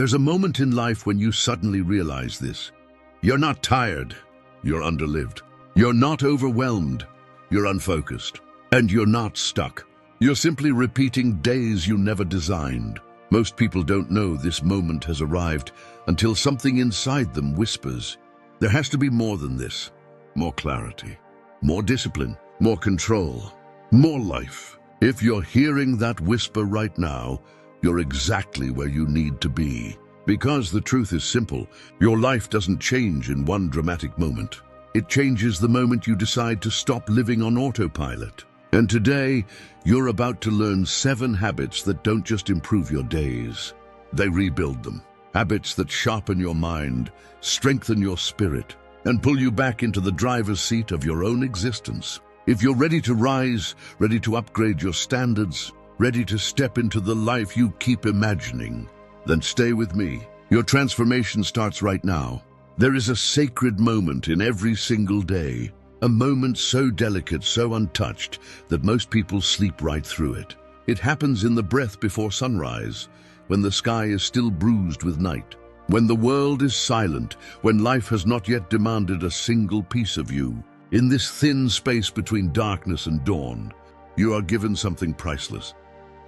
There's a moment in life when you suddenly realize this. You're not tired, you're underlived. You're not overwhelmed, you're unfocused. And you're not stuck. You're simply repeating days you never designed. Most people don't know this moment has arrived until something inside them whispers, there has to be more than this. More clarity, more discipline, more control, more life. If you're hearing that whisper right now, you're exactly where you need to be. Because the truth is simple, your life doesn't change in one dramatic moment. It changes the moment you decide to stop living on autopilot. And today, you're about to learn 7 habits that don't just improve your days, they rebuild them. Habits that sharpen your mind, strengthen your spirit, and pull you back into the driver's seat of your own existence. If you're ready to rise, ready to upgrade your standards, ready to step into the life you keep imagining, then stay with me. Your transformation starts right now. There is a sacred moment in every single day. A moment so delicate, so untouched, that most people sleep right through it. It happens in the breath before sunrise, when the sky is still bruised with night, when the world is silent, when life has not yet demanded a single piece of you. In this thin space between darkness and dawn, you are given something priceless.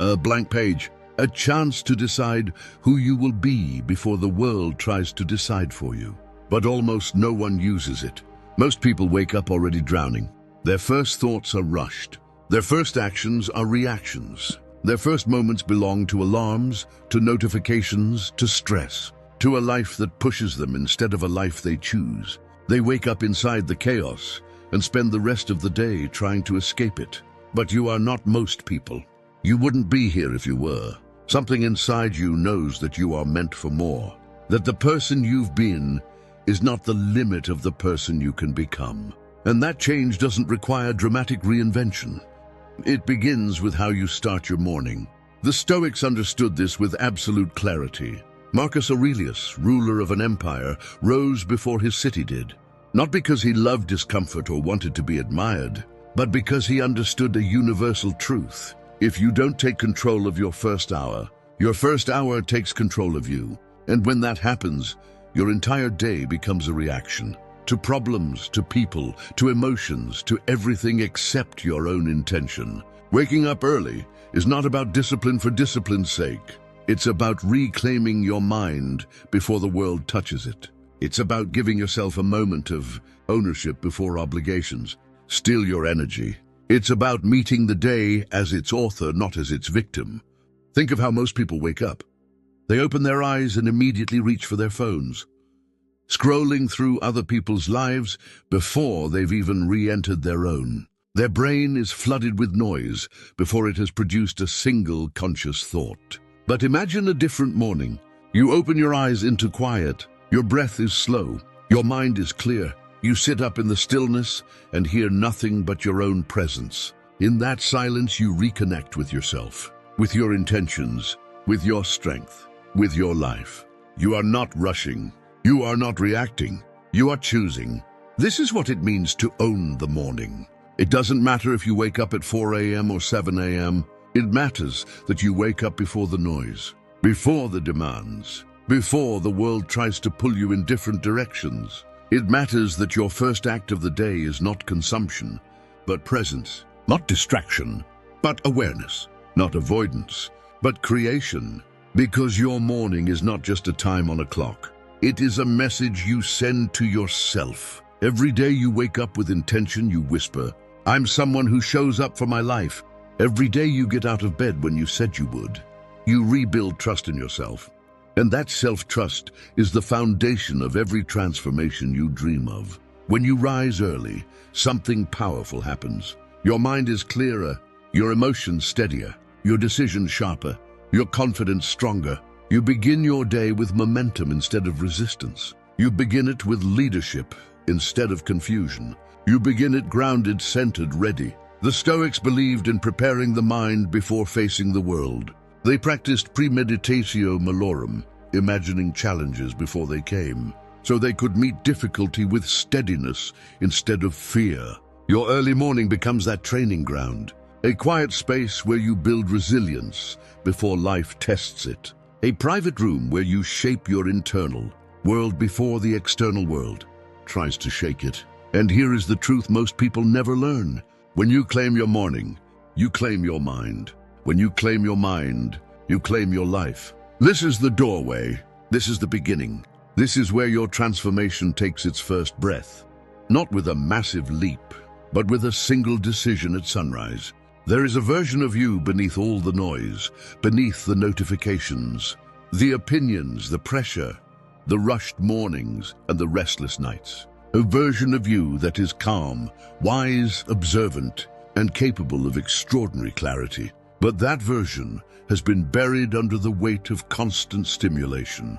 A blank page, a chance to decide who you will be before the world tries to decide for you. But almost no one uses it. Most people wake up already drowning. Their first thoughts are rushed. Their first actions are reactions. Their first moments belong to alarms, to notifications, to stress, to a life that pushes them instead of a life they choose. They wake up inside the chaos and spend the rest of the day trying to escape it. But you are not most people. You wouldn't be here if you were. Something inside you knows that you are meant for more, that the person you've been is not the limit of the person you can become. And that change doesn't require dramatic reinvention. It begins with how you start your morning. The Stoics understood this with absolute clarity. Marcus Aurelius, ruler of an empire, rose before his city did. Not because he loved discomfort or wanted to be admired, but because he understood a universal truth. If you don't take control of your first hour takes control of you. And when that happens, your entire day becomes a reaction to problems, to people, to emotions, to everything except your own intention. Waking up early is not about discipline for discipline's sake. It's about reclaiming your mind before the world touches it. It's about giving yourself a moment of ownership before obligations. Steal your energy. It's about meeting the day as its author, not as its victim. Think of how most people wake up. They open their eyes and immediately reach for their phones, scrolling through other people's lives before they've even re-entered their own. Their brain is flooded with noise before it has produced a single conscious thought. But imagine a different morning. You open your eyes into quiet. Your breath is slow. Your mind is clear. You sit up in the stillness and hear nothing but your own presence. In that silence, you reconnect with yourself, with your intentions, with your strength, with your life. You are not rushing. You are not reacting. You are choosing. This is what it means to own the morning. It doesn't matter if you wake up at 4 a.m. or 7 a.m. It matters that you wake up before the noise, before the demands, before the world tries to pull you in different directions. It matters that your first act of the day is not consumption, but presence, not distraction, but awareness, not avoidance, but creation. Because your morning is not just a time on a clock. It is a message you send to yourself. Every day you wake up with intention, you whisper, I'm someone who shows up for my life. Every day you get out of bed when you said you would. You rebuild trust in yourself. And that self-trust is the foundation of every transformation you dream of. When you rise early, something powerful happens. Your mind is clearer, your emotions steadier, your decisions sharper, your confidence stronger. You begin your day with momentum instead of resistance. You begin it with leadership instead of confusion. You begin it grounded, centered, ready. The Stoics believed in preparing the mind before facing the world. They practiced premeditatio malorum, imagining challenges before they came, so they could meet difficulty with steadiness instead of fear. Your early morning becomes that training ground, a quiet space where you build resilience before life tests it. A private room where you shape your internal world before the external world tries to shake it. And here is the truth most people never learn. When you claim your morning, you claim your mind. When you claim your mind, you claim your life. This is the doorway. This is the beginning. This is where your transformation takes its first breath. Not with a massive leap, but with a single decision at sunrise. There is a version of you beneath all the noise, beneath the notifications, the opinions, the pressure, the rushed mornings, and the restless nights. A version of you that is calm, wise, observant, and capable of extraordinary clarity. But that version has been buried under the weight of constant stimulation,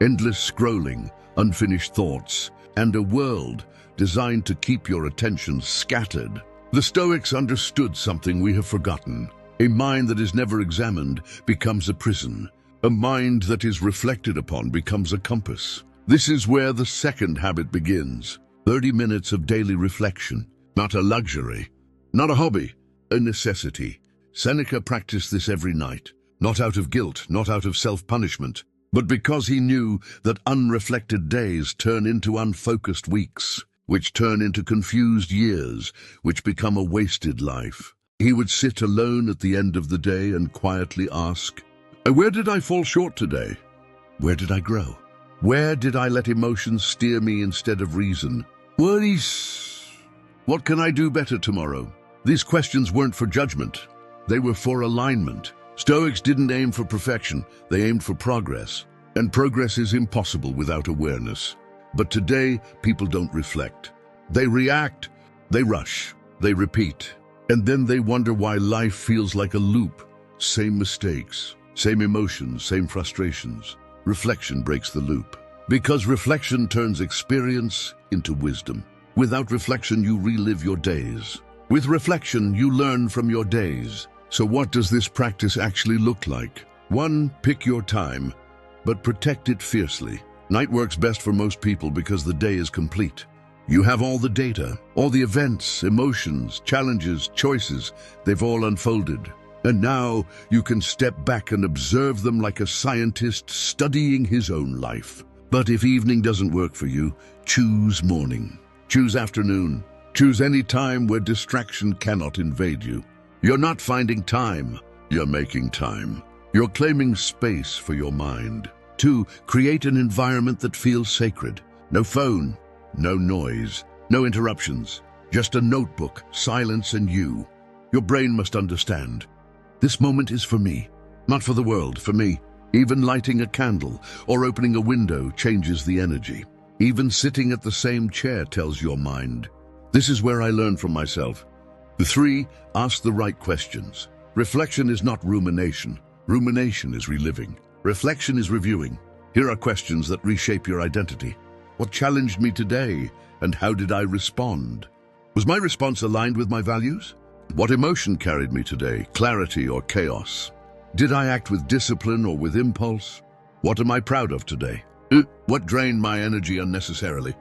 endless scrolling, unfinished thoughts, and a world designed to keep your attention scattered. The Stoics understood something we have forgotten. A mind that is never examined becomes a prison. A mind that is reflected upon becomes a compass. This is where the second habit begins. 30 minutes of daily reflection. Not a luxury, not a hobby, a necessity. Seneca practiced this every night, not out of guilt, not out of self-punishment, but because he knew that unreflected days turn into unfocused weeks, which turn into confused years, which become a wasted life. He would sit alone at the end of the day and quietly ask, where did I fall short today? Where did I grow? Where did I let emotions steer me instead of reason? What can I do better tomorrow? These questions weren't for judgment. They were for alignment. Stoics didn't aim for perfection. They aimed for progress. And progress is impossible without awareness. But today, people don't reflect. They react, they rush, they repeat. And then they wonder why life feels like a loop. Same mistakes, same emotions, same frustrations. Reflection breaks the loop. Because reflection turns experience into wisdom. Without reflection, you relive your days. With reflection, you learn from your days. So what does this practice actually look like? 1. Pick your time, but protect it fiercely. Night works best for most people because the day is complete. You have all the data, all the events, emotions, challenges, choices. They've all unfolded. And now you can step back and observe them like a scientist studying his own life. But if evening doesn't work for you, choose morning. Choose afternoon. Choose any time where distraction cannot invade you. You're not finding time, you're making time. You're claiming space for your mind. 2. Create an environment that feels sacred. No phone, no noise, no interruptions. Just a notebook, silence, and you. Your brain must understand. This moment is for me, not for the world, for me. Even lighting a candle or opening a window changes the energy. Even sitting at the same chair tells your mind. This is where I learn from myself. 3. Ask the right questions. Reflection is not rumination. Rumination is reliving. Reflection is reviewing. Here are questions that reshape your identity. What challenged me today, and how did I respond? Was my response aligned with my values? What emotion carried me today, clarity or chaos? Did I act with discipline or with impulse? What am I proud of today? What drained my energy unnecessarily?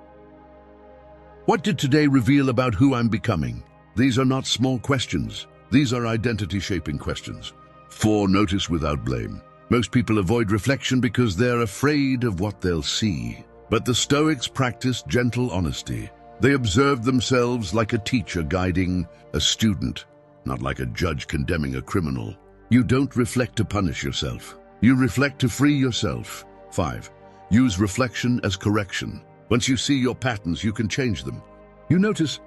What did today reveal about who I'm becoming? These are not small questions. These are identity-shaping questions. 4. Notice without blame. Most people avoid reflection because they're afraid of what they'll see. But the Stoics practiced gentle honesty. They observed themselves like a teacher guiding a student, not like a judge condemning a criminal. You don't reflect to punish yourself. You reflect to free yourself. 5. Use reflection as correction. Once you see your patterns, you can change them. You notice,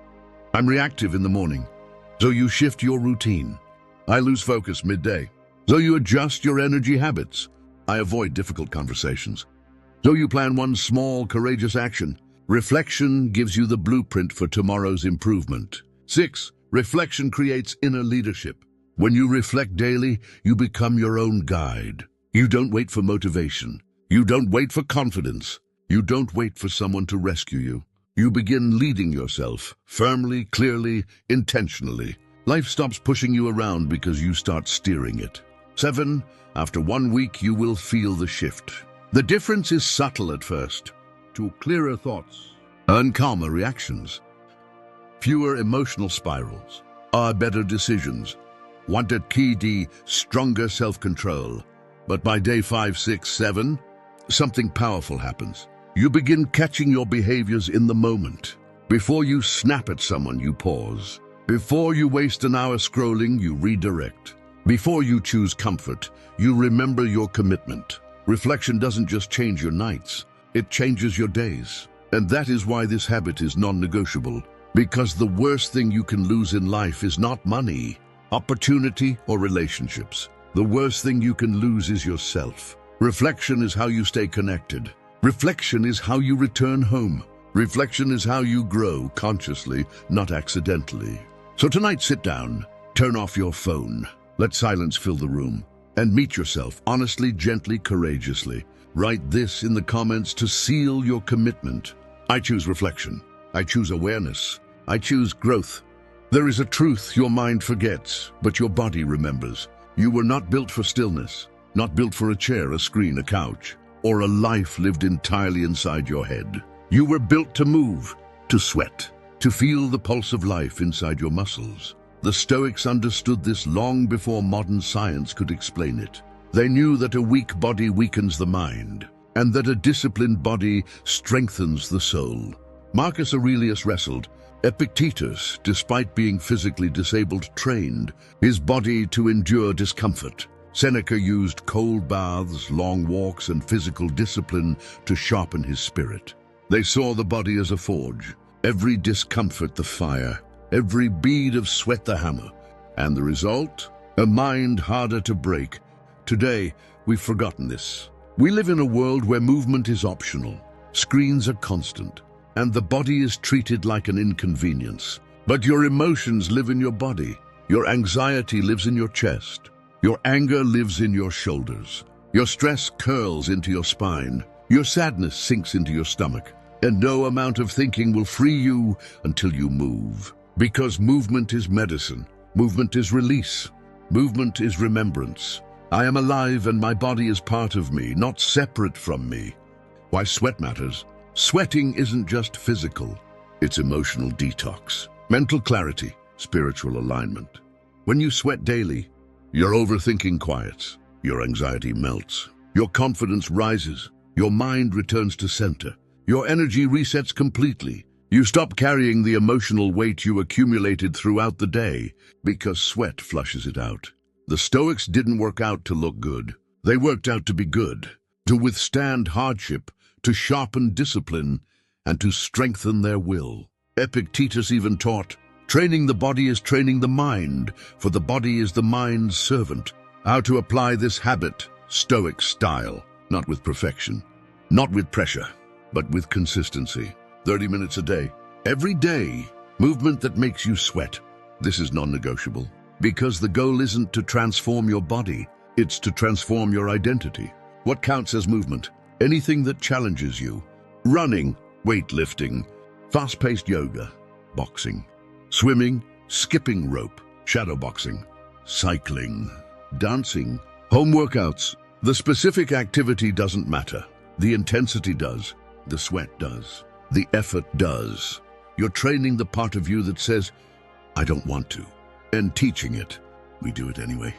I'm reactive in the morning, so you shift your routine. I lose focus midday, so you adjust your energy habits. I avoid difficult conversations, so you plan one small, courageous action. Reflection gives you the blueprint for tomorrow's improvement. 6. Reflection creates inner leadership. When you reflect daily, you become your own guide. You don't wait for motivation. You don't wait for confidence. You don't wait for someone to rescue you. You begin leading yourself, firmly, clearly, intentionally. Life stops pushing you around because you start steering it. 7. After 1 week, you will feel the shift. The difference is subtle at first. To clearer thoughts and calmer reactions. Fewer emotional spirals. Better decisions. Wanted key D, stronger self-control. But by day 5, 6, 7, something powerful happens. You begin catching your behaviors in the moment. Before you snap at someone, you pause. Before you waste an hour scrolling, you redirect. Before you choose comfort, you remember your commitment. Reflection doesn't just change your nights, it changes your days. And that is why this habit is non-negotiable. Because the worst thing you can lose in life is not money, opportunity, or relationships. The worst thing you can lose is yourself. Reflection is how you stay connected. Reflection is how you return home. Reflection is how you grow consciously, not accidentally. So tonight, sit down, turn off your phone, let silence fill the room, and meet yourself honestly, gently, courageously. Write this in the comments to seal your commitment. I choose reflection. I choose awareness. I choose growth. There is a truth your mind forgets, but your body remembers. You were not built for stillness, not built for a chair, a screen, a couch, or a life lived entirely inside your head. You were built to move, to sweat, to feel the pulse of life inside your muscles. The Stoics understood this long before modern science could explain it. They knew that a weak body weakens the mind, and that a disciplined body strengthens the soul. Marcus Aurelius wrestled. Epictetus, despite being physically disabled, trained his body to endure discomfort. Seneca used cold baths, long walks, and physical discipline to sharpen his spirit. They saw the body as a forge, every discomfort the fire, every bead of sweat the hammer. And the result? A mind harder to break. Today, we've forgotten this. We live in a world where movement is optional, screens are constant, and the body is treated like an inconvenience. But your emotions live in your body. Your anxiety lives in your chest. Your anger lives in your shoulders. Your stress curls into your spine. Your sadness sinks into your stomach. And no amount of thinking will free you until you move. Because movement is medicine. Movement is release. Movement is remembrance. I am alive and my body is part of me, not separate from me. Why sweat matters? Sweating isn't just physical, it's emotional detox, mental clarity, spiritual alignment. When you sweat daily, your overthinking quiets, your anxiety melts, your confidence rises, your mind returns to center, your energy resets completely. You stop carrying the emotional weight you accumulated throughout the day because sweat flushes it out. The Stoics didn't work out to look good. They worked out to be good, to withstand hardship, to sharpen discipline, and to strengthen their will. Epictetus even taught, training the body is training the mind, for the body is the mind's servant. How to apply this habit, Stoic style, not with perfection, not with pressure, but with consistency. 30 minutes a day, every day, movement that makes you sweat. This is non-negotiable, because the goal isn't to transform your body, it's to transform your identity. What counts as movement? Anything that challenges you. Running, weightlifting, fast-paced yoga, boxing, swimming, skipping rope, shadow boxing, cycling, dancing, home workouts. The specific activity doesn't matter. The intensity does. The sweat does. The effort does. You're training the part of you that says, I don't want to, and teaching it. We do it anyway.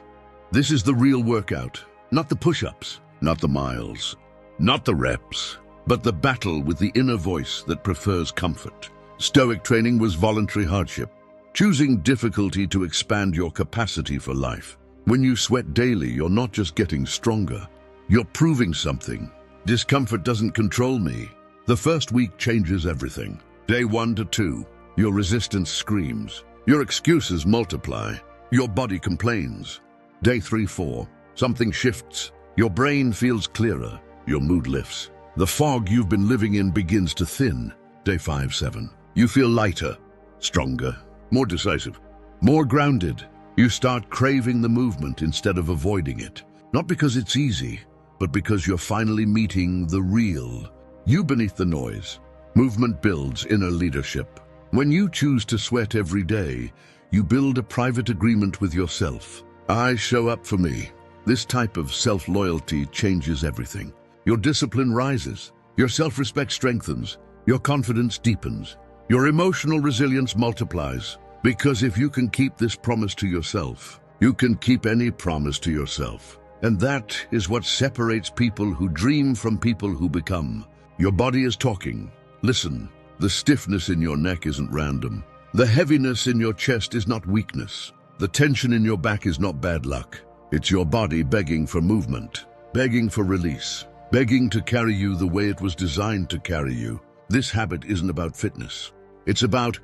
This is the real workout, not the push-ups, not the miles, not the reps, but the battle with the inner voice that prefers comfort. Stoic training was voluntary hardship, choosing difficulty to expand your capacity for life. When you sweat daily, you're not just getting stronger, you're proving something. Discomfort doesn't control me. The first week changes everything. Day 1 to 2, your resistance screams. Your excuses multiply. Your body complains. Day 3, 4, something shifts. Your brain feels clearer. Your mood lifts. The fog you've been living in begins to thin. Day 5, 7. You feel lighter, stronger, more decisive, more grounded. You start craving the movement instead of avoiding it. Not because it's easy, but because you're finally meeting the real you beneath the noise. Movement builds inner leadership. When you choose to sweat every day, you build a private agreement with yourself. I show up for me. This type of self-loyalty changes everything. Your discipline rises, your self-respect strengthens, your confidence deepens, your emotional resilience multiplies. Because if you can keep this promise to yourself, you can keep any promise to yourself. And that is what separates people who dream from people who become. Your body is talking. Listen, the stiffness in your neck isn't random. The heaviness in your chest is not weakness. The tension in your back is not bad luck. It's your body begging for movement, begging for release, begging to carry you the way it was designed to carry you. This habit isn't about fitness. It's about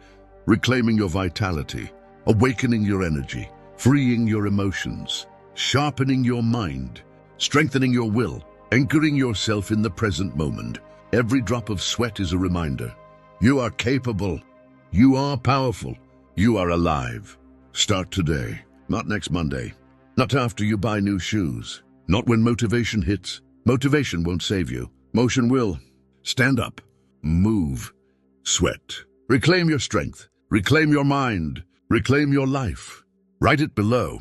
reclaiming your vitality, awakening your energy, freeing your emotions, sharpening your mind, strengthening your will, anchoring yourself in the present moment. Every drop of sweat is a reminder. You are capable. You are powerful. You are alive. Start today, not next Monday. Not after you buy new shoes. Not when motivation hits. Motivation won't save you. Motion will. Stand up. Move. Sweat. Reclaim your strength. Reclaim your mind. Reclaim your life. Write it below.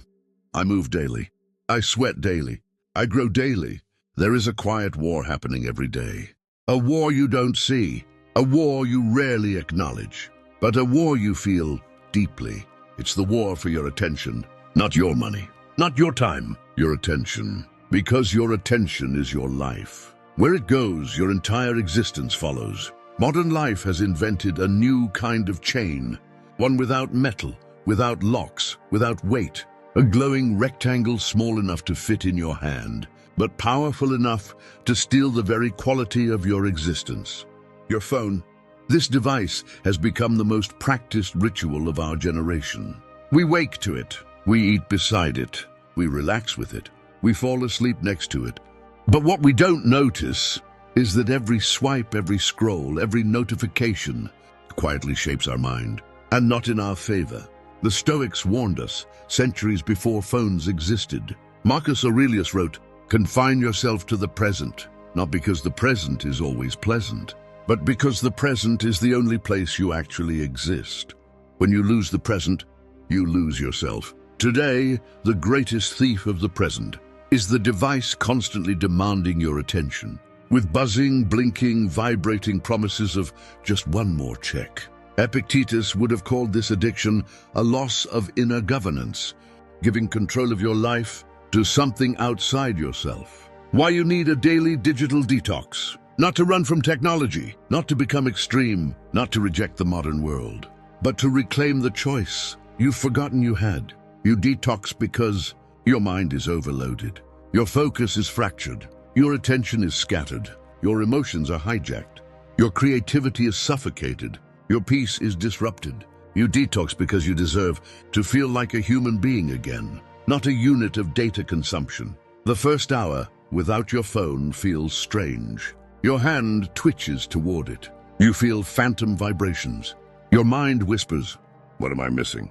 I move daily. I sweat daily. I grow daily. There is a quiet war happening every day. A war you don't see. A war you rarely acknowledge. But a war you feel deeply. It's the war for your attention. Not your money. Not your time. Your attention. Because your attention is your life. Where it goes, your entire existence follows. Modern life has invented a new kind of chain. One without metal, without locks, without weight. A glowing rectangle small enough to fit in your hand, but powerful enough to steal the very quality of your existence. Your phone. This device has become the most practiced ritual of our generation. We wake to it. We eat beside it. We relax with it. We fall asleep next to it. But what we don't notice is that every swipe, every scroll, every notification quietly shapes our mind, and not in our favor. The Stoics warned us centuries before phones existed. Marcus Aurelius wrote, "Confine yourself to the present, not because the present is always pleasant, but because the present is the only place you actually exist. When you lose the present, you lose yourself." Today, the greatest thief of the present is the device constantly demanding your attention, with buzzing, blinking, vibrating promises of just one more check. Epictetus would have called this addiction a loss of inner governance, giving control of your life to something outside yourself. Why you need a daily digital detox. Not to run from technology, not to become extreme, not to reject the modern world, but to reclaim the choice you've forgotten you had. You detox because your mind is overloaded. Your focus is fractured. Your attention is scattered. Your emotions are hijacked. Your creativity is suffocated. Your peace is disrupted. You detox because you deserve to feel like a human being again, not a unit of data consumption. The first hour without your phone feels strange. Your hand twitches toward it. You feel phantom vibrations. Your mind whispers, "What am I missing?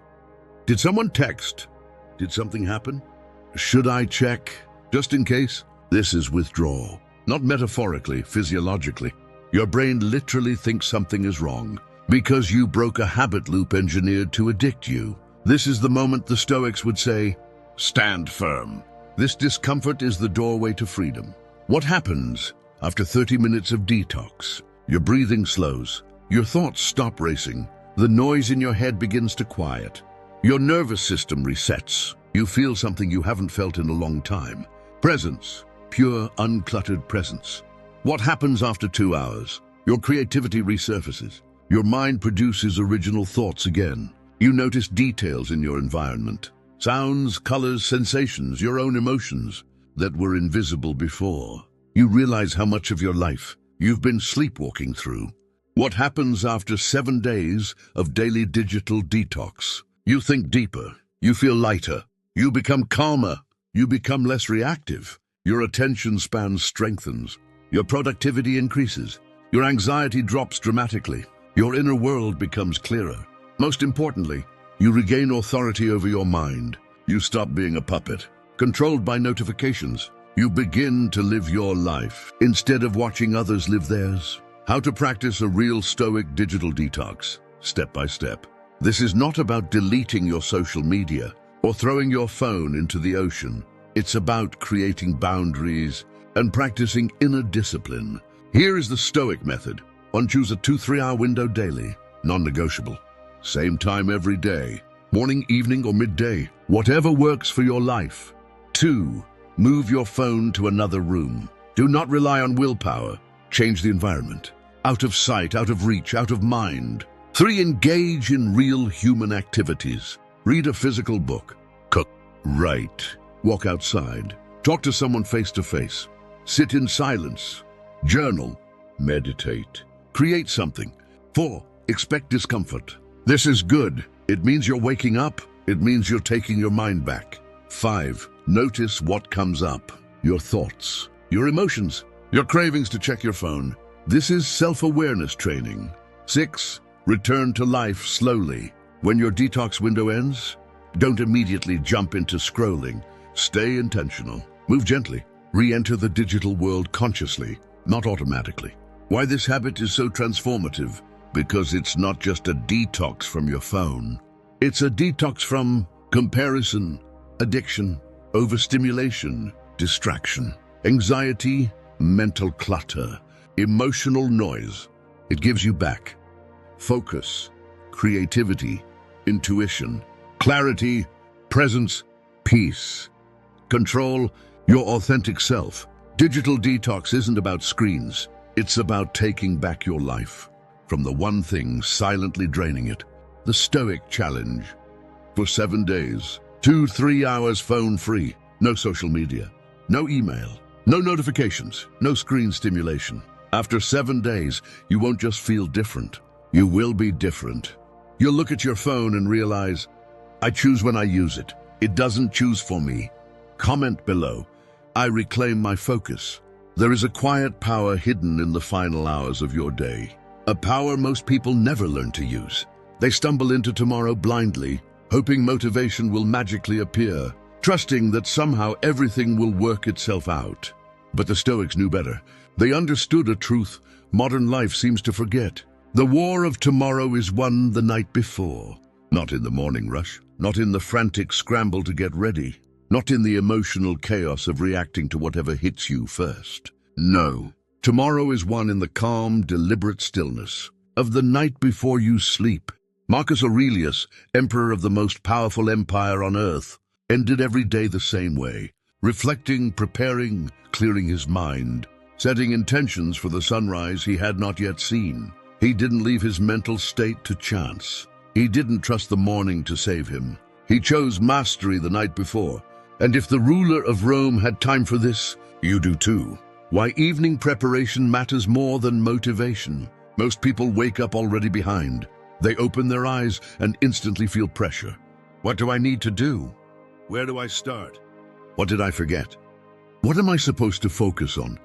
Did someone text? Did something happen? Should I check? Just in case?" This is withdrawal. Not metaphorically, physiologically. Your brain literally thinks something is wrong because you broke a habit loop engineered to addict you. This is the moment the Stoics would say, "Stand firm." This discomfort is the doorway to freedom. What happens after 30 minutes of detox? Your breathing slows. Your thoughts stop racing. The noise in your head begins to quiet. Your nervous system resets. You feel something you haven't felt in a long time. Presence. Pure, uncluttered presence. What happens after 2 hours? Your creativity resurfaces. Your mind produces original thoughts again. You notice details in your environment. Sounds, colors, sensations, your own emotions that were invisible before. You realize how much of your life you've been sleepwalking through. What happens after 7 days of daily digital detox? You think deeper. You feel lighter. You become calmer. You become less reactive. Your attention span strengthens. Your productivity increases. Your anxiety drops dramatically. Your inner world becomes clearer. Most importantly, you regain authority over your mind. You stop being a puppet, controlled by notifications. You begin to live your life instead of watching others live theirs. How to practice a real Stoic digital detox, step by step. This is not about deleting your social media or throwing your phone into the ocean. It's about creating boundaries and practicing inner discipline. Here is the Stoic method. 1. Choose a 2-3 hour window daily, non-negotiable. Same time every day, morning, evening, or midday, whatever works for your life. 2. Move your phone to another room. Do not rely on willpower. Change the environment. Out of sight, out of reach, out of mind. 3. Engage in real human activities. Read a physical book. Cook. Write. Walk outside. Talk to someone face to face. Sit in silence. Journal. Meditate. Create something. 4. Expect discomfort. This is good. It means you're waking up. It means you're taking your mind back. 5. Notice what comes up. Your thoughts, your emotions, your cravings to check your phone. This is self-awareness training. 6. Return to life slowly. When your detox window ends, don't immediately jump into scrolling. Stay intentional. Move gently. Re-enter the digital world consciously, not automatically. Why this habit is so transformative? Because it's not just a detox from your phone. It's a detox from comparison, addiction, overstimulation, distraction, anxiety, mental clutter, emotional noise. It gives you back focus, creativity, intuition, clarity, presence, peace, control, your authentic self. Digital detox isn't about screens. It's about taking back your life from the one thing silently draining it. The Stoic Challenge. For 7 days, 2-3 hours phone-free, no social media, no email, no notifications, no screen stimulation. After 7 days, you won't just feel different. You will be different. You'll look at your phone and realize, I choose when I use it. It doesn't choose for me. Comment below. I reclaim my focus. There is a quiet power hidden in the final hours of your day. A power most people never learn to use. They stumble into tomorrow blindly, hoping motivation will magically appear, trusting that somehow everything will work itself out. But the Stoics knew better. They understood a truth modern life seems to forget. The war of tomorrow is won the night before. Not in the morning rush, not in the frantic scramble to get ready, not in the emotional chaos of reacting to whatever hits you first. No. Tomorrow is won in the calm, deliberate stillness of the night before you sleep. Marcus Aurelius, emperor of the most powerful empire on earth, ended every day the same way, reflecting, preparing, clearing his mind, setting intentions for the sunrise he had not yet seen. He didn't leave his mental state to chance. He didn't trust the morning to save him. He chose mastery the night before. And if the ruler of Rome had time for this, you do too. Why evening preparation matters more than motivation. Most people wake up already behind. They open their eyes and instantly feel pressure. What do I need to do? Where do I start? What did I forget? What am I supposed to focus on?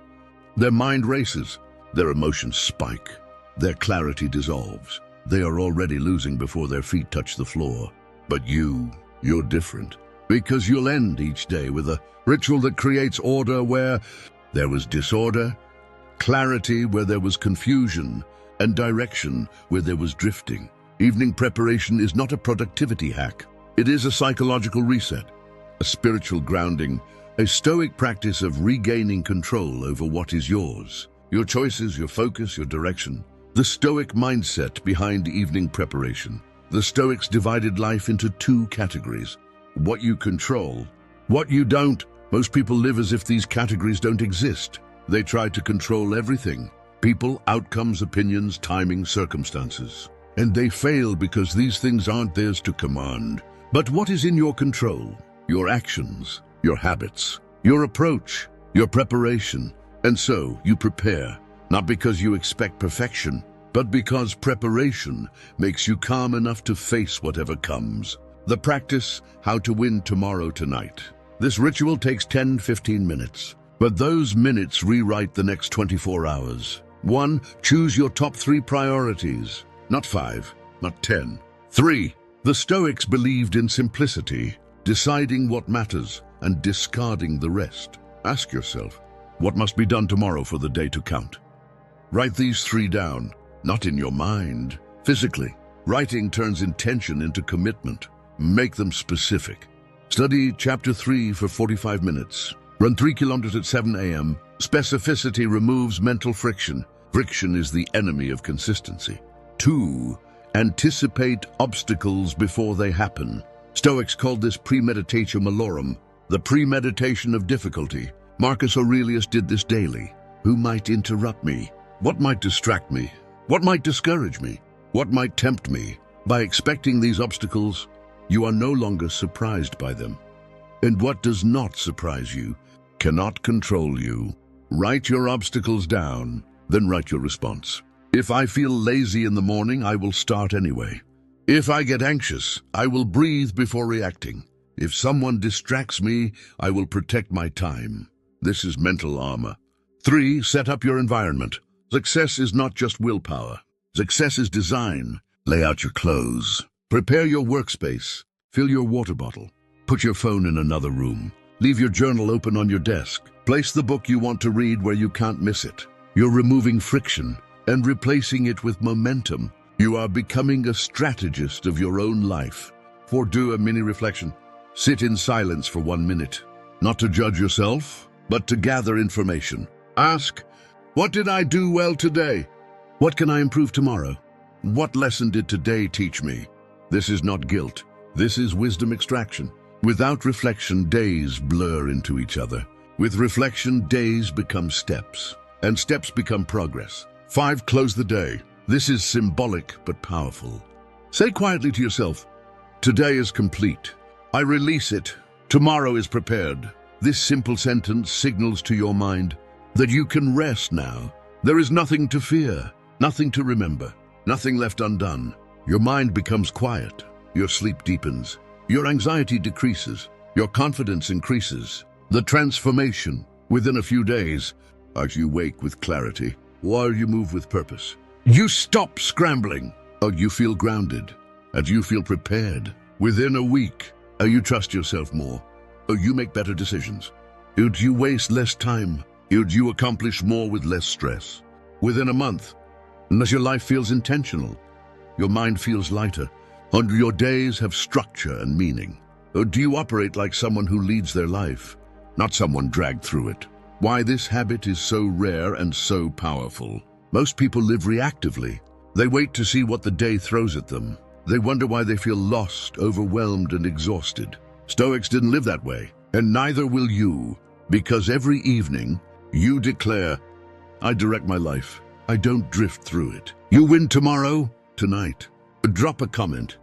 Their mind races. Their emotions spike. Their clarity dissolves. They are already losing before their feet touch the floor. But you're different. Because you'll end each day with a ritual that creates order where there was disorder, clarity where there was confusion, and direction where there was drifting. Evening preparation is not a productivity hack. It is a psychological reset, a spiritual grounding, a stoic practice of regaining control over what is yours. Your choices, your focus, your direction. The Stoic mindset behind evening preparation. The Stoics divided life into 2 categories. What you control, what you don't. Most people live as if these categories don't exist. They try to control everything. People, outcomes, opinions, timing, circumstances. And they fail because these things aren't theirs to command. But what is in your control? Your actions, your habits, your approach, your preparation. And so you prepare, not because you expect perfection, but because preparation makes you calm enough to face whatever comes. The practice, how to win tomorrow tonight. This ritual takes 10-15 minutes, but those minutes rewrite the next 24 hours. 1. Choose your top 3 priorities. Not 5, not 10. 3. The Stoics believed in simplicity, deciding what matters and discarding the rest. Ask yourself, what must be done tomorrow for the day to count? Write these 3 down, not in your mind, physically. Writing turns intention into commitment. Make them specific. Study chapter 3 for 45 minutes. Run 3 kilometers at 7 a.m. Specificity removes mental friction. Friction is the enemy of consistency. 2. Anticipate obstacles before they happen. Stoics called this premeditatio malorum, the premeditation of difficulty. Marcus Aurelius did this daily. Who might interrupt me? What might distract me? What might discourage me? What might tempt me? By expecting these obstacles, you are no longer surprised by them. And what does not surprise you cannot control you. Write your obstacles down, then write your response. If I feel lazy in the morning, I will start anyway. If I get anxious, I will breathe before reacting. If someone distracts me, I will protect my time. This is mental armor. 3. Set up your environment. Success is not just willpower. Success is design. Lay out your clothes. Prepare your workspace. Fill your water bottle. Put your phone in another room. Leave your journal open on your desk. Place the book you want to read where you can't miss it. You're removing friction and replacing it with momentum. You are becoming a strategist of your own life. 4. Do a mini reflection. Sit in silence for 1 minute. Not to judge yourself, but to gather information. Ask, what did I do well today? What can I improve tomorrow? What lesson did today teach me? This is not guilt. This is wisdom extraction. Without reflection, days blur into each other. With reflection, days become steps, and steps become progress. 5. Close the day. This is symbolic but powerful. Say quietly to yourself, today is complete. I release it. Tomorrow is prepared. This simple sentence signals to your mind that you can rest now. There is nothing to fear, nothing to remember, nothing left undone. Your mind becomes quiet. Your sleep deepens. Your anxiety decreases. Your confidence increases. The transformation within a few days, as you wake with clarity, while you move with purpose. You stop scrambling. You feel grounded, and you feel prepared. Within a week, you trust yourself more. You make better decisions. You waste less time. You accomplish more with less stress. Within a month, as your life feels intentional, your mind feels lighter, and your days have structure and meaning. Do you operate like someone who leads their life, not someone dragged through it? Why this habit is so rare and so powerful. Most people live reactively. They wait to see what the day throws at them. They wonder why they feel lost, overwhelmed, and exhausted. Stoics didn't live that way, and neither will you, because every evening you declare, I direct my life. I don't drift through it. You win tomorrow, tonight. Drop a comment.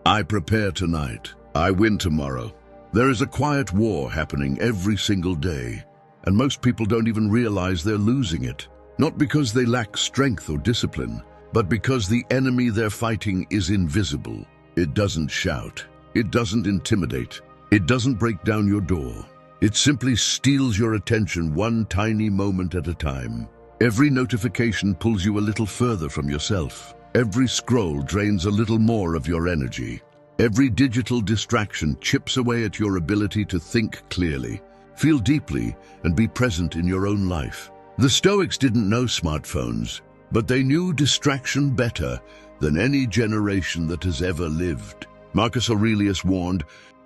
I prepare tonight. I win tomorrow. There is a quiet war happening every single day, and most people don't even realize they're losing it. Not because they lack strength or discipline, but because the enemy they're fighting is invisible. It doesn't shout. It doesn't intimidate. It doesn't break down your door. It simply steals your attention one tiny moment at a time. Every notification pulls you a little further from yourself. Every scroll drains a little more of your energy. Every digital distraction chips away at your ability to think clearly, feel deeply, and be present in your own life. The Stoics didn't know smartphones, but they knew distraction better than any generation that has ever lived. Marcus Aurelius warned,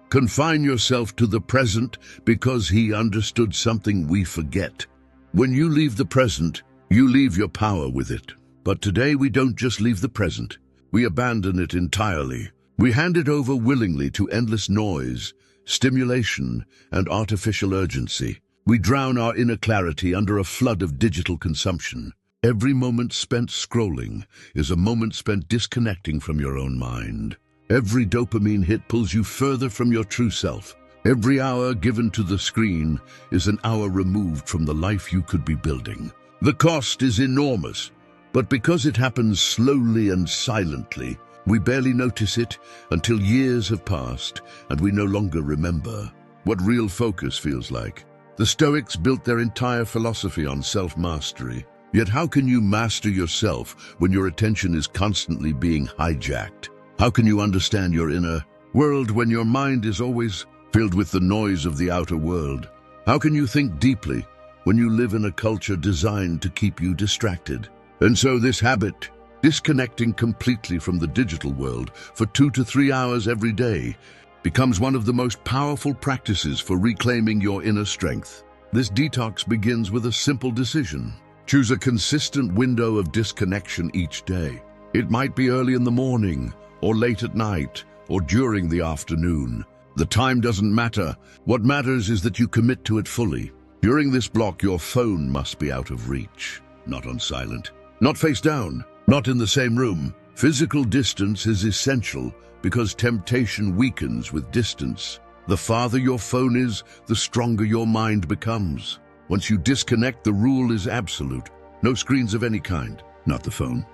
confine yourself to the present, because he understood something we forget. When you leave the present, you leave your power with it. But today we don't just leave the present. We abandon it entirely. We hand it over willingly to endless noise, stimulation, and artificial urgency. We drown our inner clarity under a flood of digital consumption. Every moment spent scrolling is a moment spent disconnecting from your own mind. Every dopamine hit pulls you further from your true self. Every hour given to the screen is an hour removed from the life you could be building. The cost is enormous, but because it happens slowly and silently, we barely notice it until years have passed and we no longer remember what real focus feels like. The Stoics built their entire philosophy on self-mastery. Yet how can you master yourself when your attention is constantly being hijacked? How can you understand your inner world when your mind is always filled with the noise of the outer world? How can you think deeply when you live in a culture designed to keep you distracted? And so this habit, disconnecting completely from the digital world for 2 to 3 hours every day, becomes one of the most powerful practices for reclaiming your inner strength. This detox begins with a simple decision. Choose a consistent window of disconnection each day. It might be early in the morning, or late at night, or during the afternoon. The time doesn't matter. What matters is that you commit to it fully. During this block, your phone must be out of reach, not on silent, not face down, not in the same room. Physical distance is essential because temptation weakens with distance. The farther your phone is, the stronger your mind becomes. Once you disconnect, the rule is absolute. No screens of any kind. Not the phone,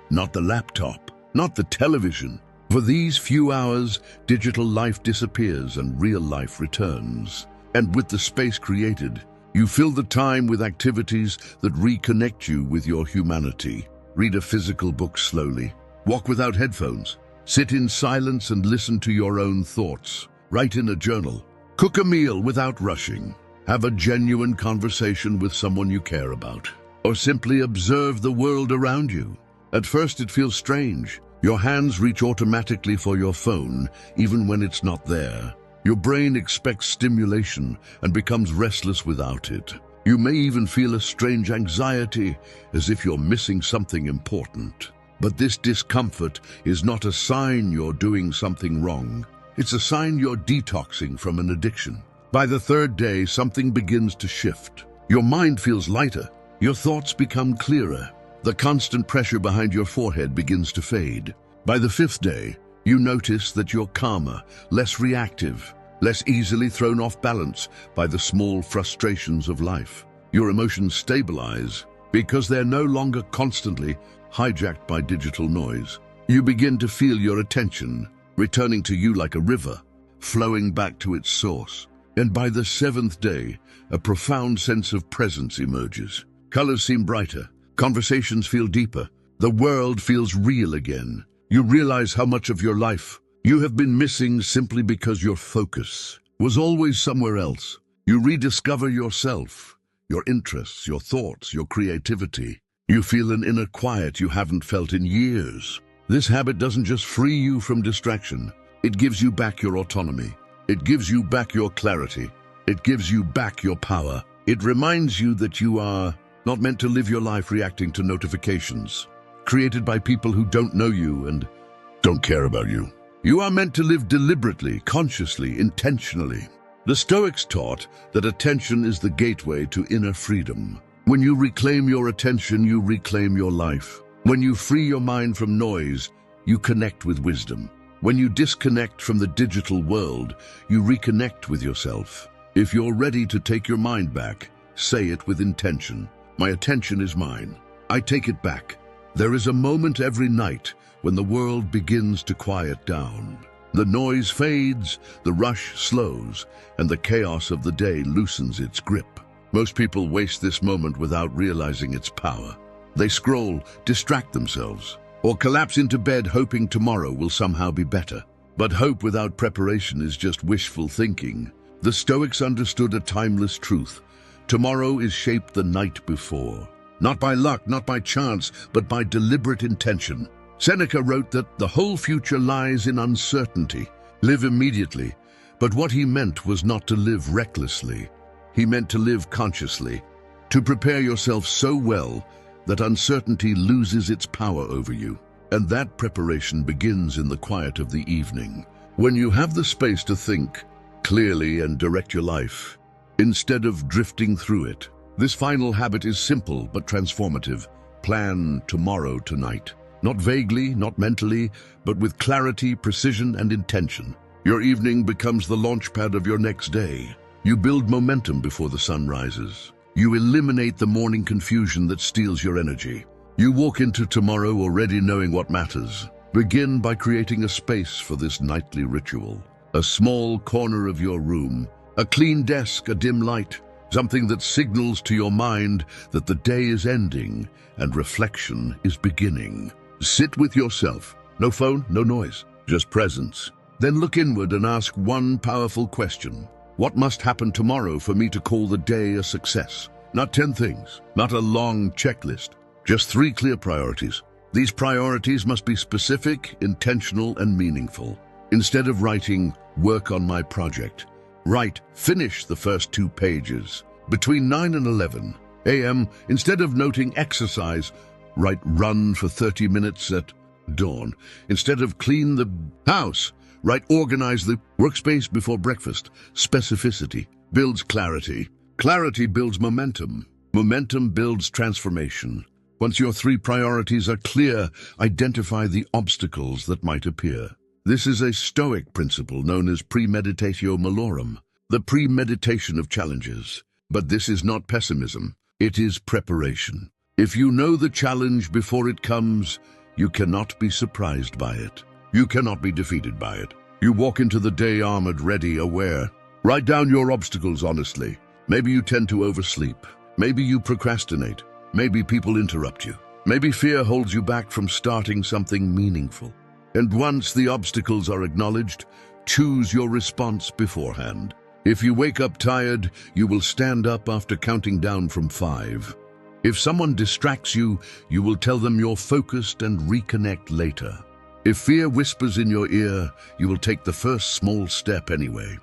not the laptop, not the television. For these few hours, digital life disappears and real life returns. And with the space created, you fill the time with activities that reconnect you with your humanity. Read a physical book slowly. Walk without headphones. Sit in silence and listen to your own thoughts. Write in a journal. Cook a meal without rushing. Have a genuine conversation with someone you care about. Or simply observe the world around you. At first it feels strange. Your hands reach automatically for your phone, even when it's not there. Your brain expects stimulation and becomes restless without it. You may even feel a strange anxiety, as if you're missing something important. But this discomfort is not a sign you're doing something wrong. It's a sign you're detoxing from an addiction. By the third day, something begins to shift. Your mind feels lighter. Your thoughts become clearer. The constant pressure behind your forehead begins to fade. By the fifth day, you notice that you're calmer, less reactive, less easily thrown off balance by the small frustrations of life. Your emotions stabilize because they're no longer constantly hijacked by digital noise. You begin to feel your attention returning to you like a river, flowing back to its source. And by the seventh day, a profound sense of presence emerges. Colors seem brighter, conversations feel deeper, the world feels real again. You realize how much of your life you have been missing simply because your focus was always somewhere else. You rediscover yourself, your interests, your thoughts, your creativity. You feel an inner quiet you haven't felt in years. This habit doesn't just free you from distraction, it gives you back your autonomy. It gives you back your clarity. It gives you back your power. It reminds you that you are not meant to live your life reacting to notifications created by people who don't know you and don't care about you. You are meant to live deliberately, consciously, intentionally. The Stoics taught that attention is the gateway to inner freedom. When you reclaim your attention, you reclaim your life. When you free your mind from noise, you connect with wisdom. When you disconnect from the digital world, you reconnect with yourself. If you're ready to take your mind back, say it with intention. My attention is mine. I take it back. There is a moment every night when the world begins to quiet down. The noise fades, the rush slows, and the chaos of the day loosens its grip. Most people waste this moment without realizing its power. They scroll, distract themselves, or collapse into bed hoping tomorrow will somehow be better. But hope without preparation is just wishful thinking. The Stoics understood a timeless truth. Tomorrow is shaped the night before. Not by luck, not by chance, but by deliberate intention. Seneca wrote that the whole future lies in uncertainty. Live immediately. But what he meant was not to live recklessly. He meant to live consciously, to prepare yourself so well that uncertainty loses its power over you. And that preparation begins in the quiet of the evening, when you have the space to think clearly and direct your life, instead of drifting through it. This final habit is simple but transformative. Plan tomorrow tonight. Not vaguely, not mentally, but with clarity, precision, and intention. Your evening becomes the launchpad of your next day. You build momentum before the sun rises. You eliminate the morning confusion that steals your energy. You walk into tomorrow already knowing what matters. Begin by creating a space for this nightly ritual. A small corner of your room, a clean desk, a dim light, something that signals to your mind that the day is ending and reflection is beginning. Sit with yourself. No phone, no noise, just presence. Then look inward and ask one powerful question. What must happen tomorrow for me to call the day a success? Not 10 things, not a long checklist, just 3 clear priorities. These priorities must be specific, intentional, and meaningful. Instead of writing, work on my project, write, finish the first 2 pages. Between 9 and 11 a.m., instead of noting exercise, write run for 30 minutes at dawn. Instead of clean the house, Right, organize the workspace before breakfast. Specificity builds clarity. Clarity builds momentum. Momentum builds transformation. Once your three priorities are clear, identify the obstacles that might appear. This is a Stoic principle known as premeditatio malorum, the premeditation of challenges. But this is not pessimism, it is preparation. If you know the challenge before it comes, you cannot be surprised by it. You cannot be defeated by it. You walk into the day armored, ready, aware. Write down your obstacles honestly. Maybe you tend to oversleep. Maybe you procrastinate. Maybe people interrupt you. Maybe fear holds you back from starting something meaningful. And once the obstacles are acknowledged, choose your response beforehand. If you wake up tired, you will stand up after counting down from 5. If someone distracts you, you will tell them you're focused and reconnect later. If fear whispers in your ear, you will take the first small step anyway.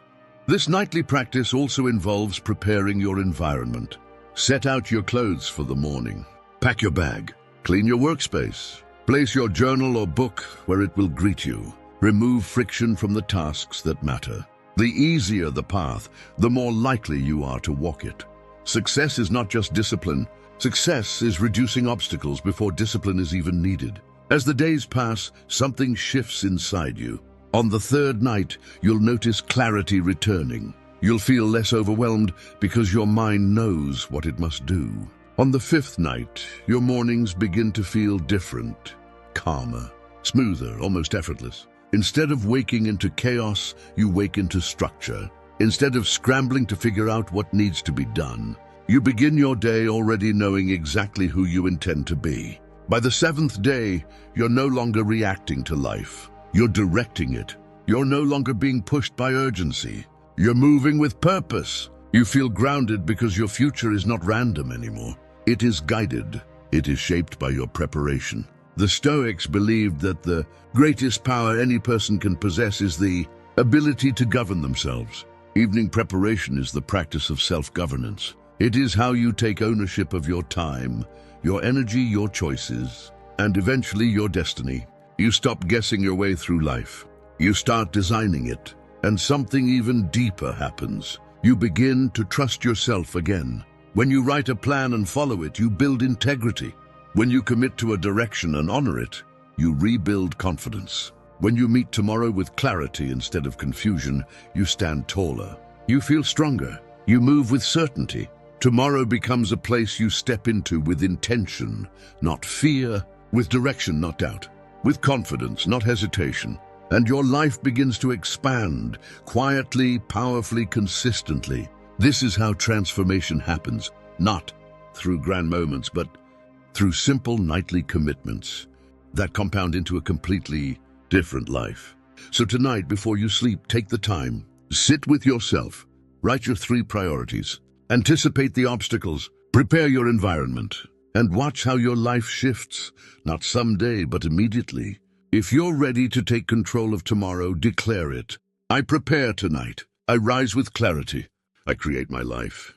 This nightly practice also involves preparing your environment. Set out your clothes for the morning. Pack your bag. Clean your workspace. Place your journal or book where it will greet you. Remove friction from the tasks that matter. The easier the path, the more likely you are to walk it. Success is not just discipline. Success is reducing obstacles before discipline is even needed. As the days pass, something shifts inside you. On the third night, you'll notice clarity returning. You'll feel less overwhelmed because your mind knows what it must do. On the 5th night, your mornings begin to feel different, calmer, smoother, almost effortless. Instead of waking into chaos, you wake into structure. Instead of scrambling to figure out what needs to be done, you begin your day already knowing exactly who you intend to be. By the 7th day, you're no longer reacting to life. You're directing it. You're no longer being pushed by urgency. You're moving with purpose. You feel grounded because your future is not random anymore. It is guided. It is shaped by your preparation. The Stoics believed that the greatest power any person can possess is the ability to govern themselves. Evening preparation is the practice of self-governance. It is how you take ownership of your time, your energy, your choices, and eventually your destiny. You stop guessing your way through life. You start designing it, and something even deeper happens. You begin to trust yourself again. When you write a plan and follow it, you build integrity. When you commit to a direction and honor it, you rebuild confidence. When you meet tomorrow with clarity instead of confusion, you stand taller. You feel stronger. You move with certainty. Tomorrow becomes a place you step into with intention, not fear, with direction, not doubt, with confidence, not hesitation. And your life begins to expand, quietly, powerfully, consistently. This is how transformation happens, not through grand moments, but through simple nightly commitments that compound into a completely different life. So tonight, before you sleep, take the time, sit with yourself, write your 3 priorities, anticipate the obstacles, prepare your environment, and watch how your life shifts, not someday, but immediately. If you're ready to take control of tomorrow, declare it. I prepare tonight. I rise with clarity. I create my life.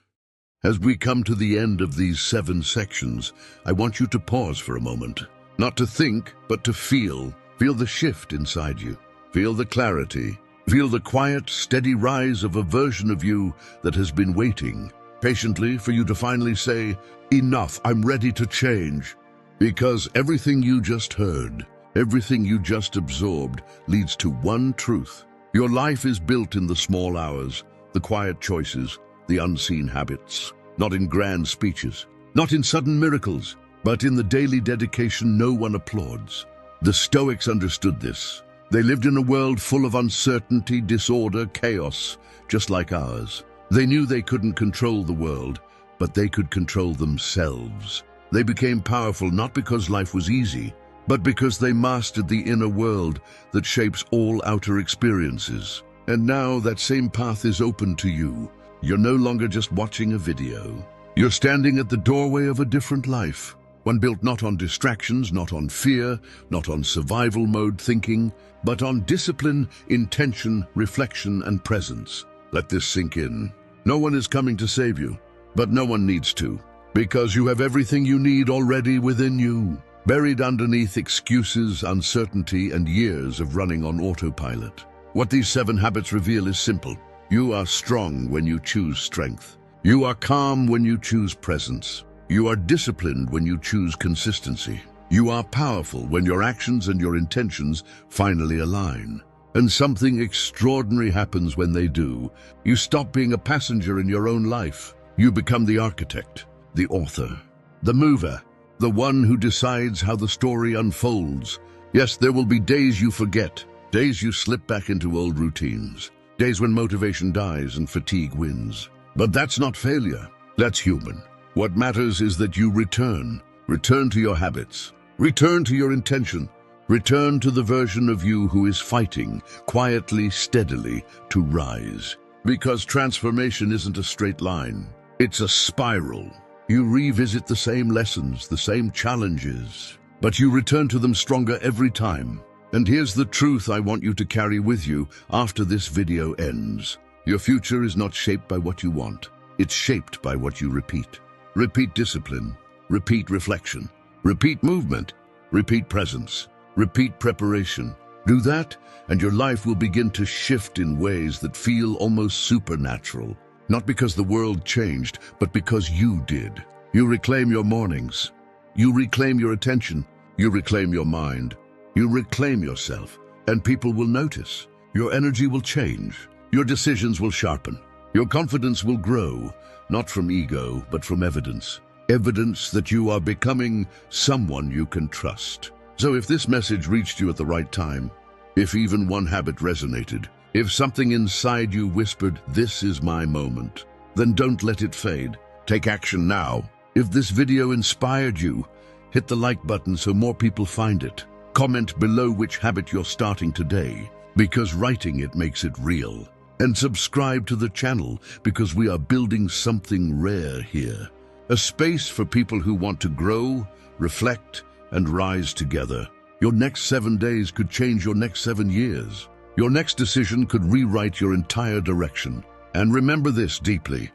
As we come to the end of these 7 sections, I want you to pause for a moment. Not to think, but to feel. Feel the shift inside you. Feel the clarity. Feel the quiet, steady rise of a version of you that has been waiting patiently for you to finally say, enough, I'm ready to change. Because everything you just heard, everything you just absorbed leads to one truth. Your life is built in the small hours, the quiet choices, the unseen habits, not in grand speeches, not in sudden miracles, but in the daily dedication no one applauds. The Stoics understood this. They lived in a world full of uncertainty, disorder, chaos, just like ours. They knew they couldn't control the world, but they could control themselves. They became powerful not because life was easy, but because they mastered the inner world that shapes all outer experiences. And now that same path is open to you. You're no longer just watching a video. You're standing at the doorway of a different life, one built not on distractions, not on fear, not on survival mode thinking, but on discipline, intention, reflection, and presence. Let this sink in. No one is coming to save you, but no one needs to, because you have everything you need already within you, buried underneath excuses, uncertainty, and years of running on autopilot. What these 7 habits reveal is simple. You are strong when you choose strength. You are calm when you choose presence. You are disciplined when you choose consistency. You are powerful when your actions and your intentions finally align. And something extraordinary happens when they do. You stop being a passenger in your own life. You become the architect, the author, the mover, the one who decides how the story unfolds. Yes, there will be days you forget, days you slip back into old routines, days when motivation dies and fatigue wins. But that's not failure. That's human. What matters is that you return to your habits, return to your intention, return to the version of you who is fighting, quietly, steadily, to rise. Because transformation isn't a straight line, it's a spiral. You revisit the same lessons, the same challenges, but you return to them stronger every time. And here's the truth I want you to carry with you after this video ends. Your future is not shaped by what you want. It's shaped by what you repeat. Repeat discipline, repeat reflection, repeat movement, repeat presence, repeat preparation. Do that, and your life will begin to shift in ways that feel almost supernatural. Not because the world changed, but because you did. You reclaim your mornings. You reclaim your attention. You reclaim your mind. You reclaim yourself, and people will notice. Your energy will change. Your decisions will sharpen. Your confidence will grow, not from ego, but from evidence. Evidence that you are becoming someone you can trust. So if this message reached you at the right time, if even one habit resonated, if something inside you whispered, "This is my moment," then don't let it fade. Take action now. If this video inspired you, hit the like button so more people find it. Comment below which habit you're starting today, because writing it makes it real. And subscribe to the channel, because we are building something rare here. A space for people who want to grow, reflect, and rise together. Your next 7 days could change your next 7 years. Your next decision could rewrite your entire direction. And remember this deeply.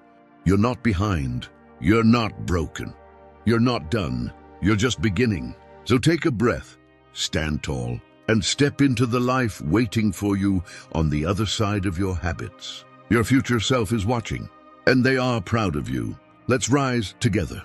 You're not behind. You're not broken. You're not done. You're just beginning. So take a breath, stand tall, and step into the life waiting for you on the other side of your habits. Your future self is watching, and they are proud of you. Let's rise together.